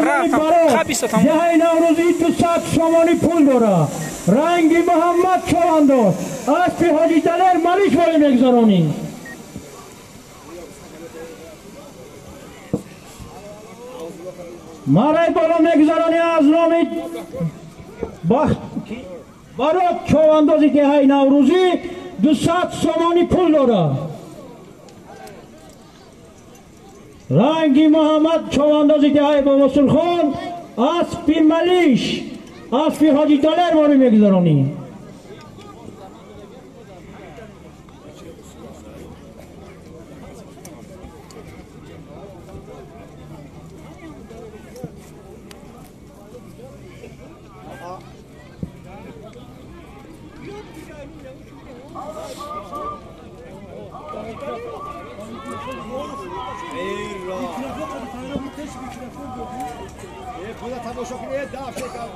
نامی برات دهه نوروزی 200 سامانی پول داره. رنگی محمد چوانداز اسب حاجی دلر ملیش باید میگذارانی. مرای بالا میگذارانی از نامی برات چواندازی دهه نوروزی 200 سامانی پول داره. رنگی محمد چواندازی دهه بابا سلخان اسب ملیش اسب حاجی دلر باید میگذارانی.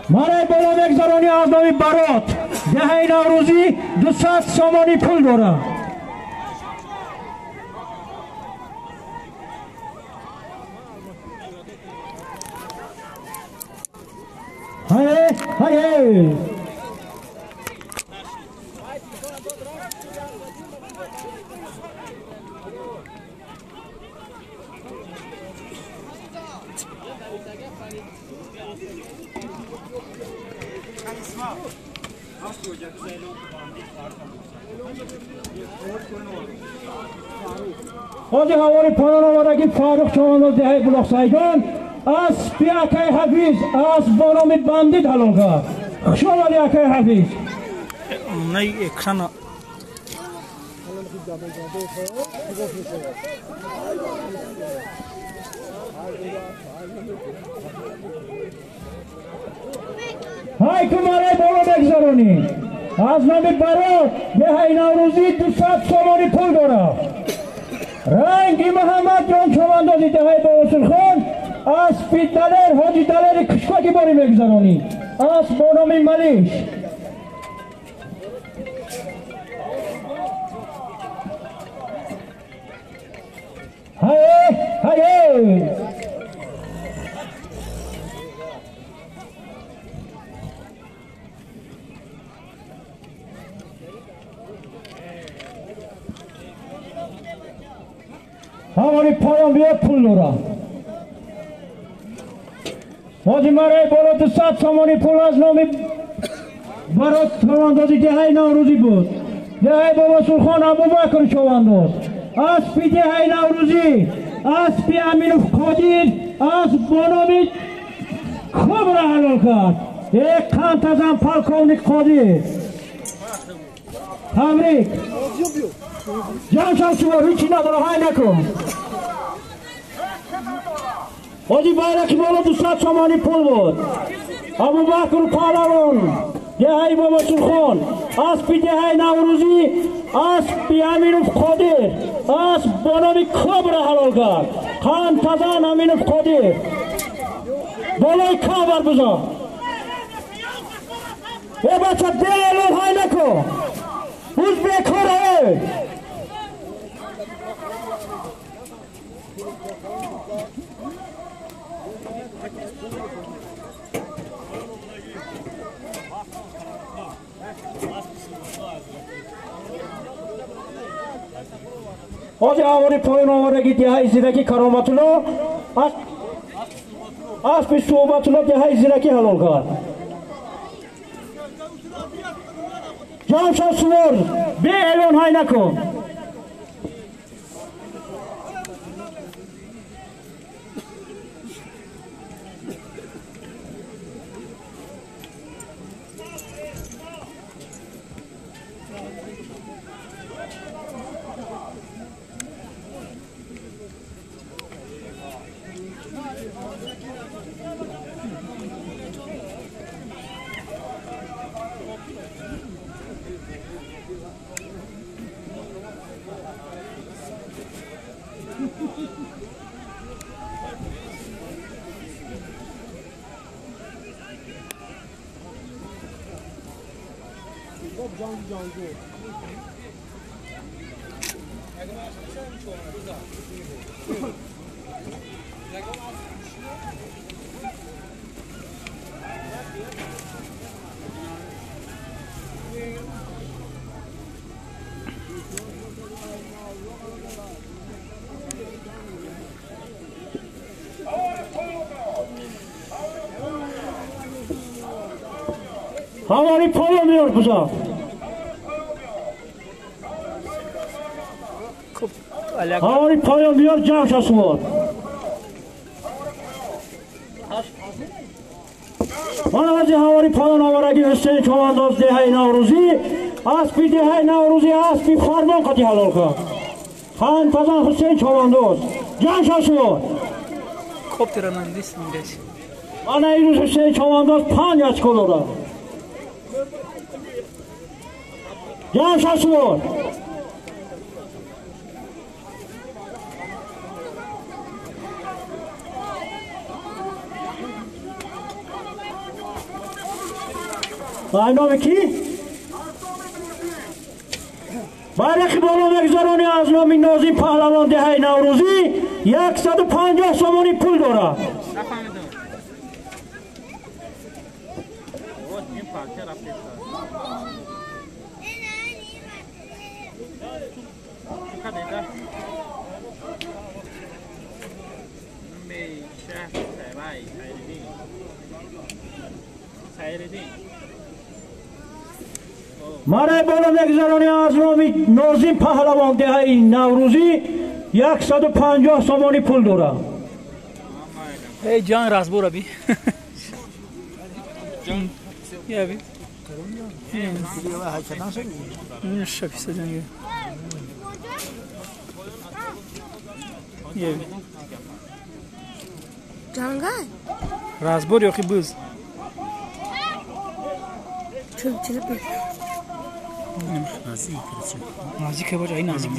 مرای بالا میگذارانی از نامی برات دهه نوروزی 200 سامانی پول داره. های حاجی حوالی پانان آمدگی فاروق چوانداز دهه بلاخ سایگان از پیاکه حفیظ از بانامی بندید حلال کرد. خوشحال علی اکه حفیظ نه اکشن های کماره بالا بگذارانی از نامی برات دهه نوروزی 200 سامانی پول داره. رنگی محمد جان چواندازی دهه بابا سلخان اسب دلر حاجی دلر کشکاکی باری میگذارانی اسب بانامی ملیش. های همانی پایان بیاد پول داره. حاجی مرای بالا 200 سامانی پول از نامی برات چواندازی دهه نوروزی بود. دهه بابا سلخان ابوبکر چوانداز اسب دهه نوروزی اسب امین قادر اسب بانامی خوب را حلال کرد. یک قند ازم پالکونیک قادر تبریک جان شما هیچی نداره های نکن. حاجی بایرکی بالا 200 سامانی پول بود. ابوبکر پالارون دهه بابا سلخان اسب دهه نوروزی اسب امین قادر اسب بانامی خوب را حلال کرد. قند تزن امین قادر بالای کابر بزن. ای بچه دلالون های نکن روز بیکاره. حاجی آوری پایین آورگی دهه زیرکی کرامتولا اسب صحبتولا دهه زیرکی حلال کرد. جامشا سوار به اعلان های نکن. Havali paylamıyor buza. Çok alak. Havali paylamıyor can şası var. Manavacı havali payan avaragi Hüseyin Çobandoz dehay Navruzi. Aspi dehay Navruzi aspi farman kati halolka. Han Tazan Hüseyin Çobandoz. Can şası var. Kopteranın dismindeş. Ana İrus Hüseyin Çobandoz pan yaç kolora. Can şası var. Ayno ki? Bayrakı bolamak zaroni az nomi Nozim Pahlavan dehay Navruzi 150 somoni pul dora. Maray bolamak zaroni az nomi Nozim Pahlavan dehay Navruzi 150 somoni pul dora. Hey can razbor abi. Ya abi. Şafi sacan ya. Ya abi. Jangay. Razbor yok ki buz. Çöp çöp. Nazik है वो चाहिए नाजिक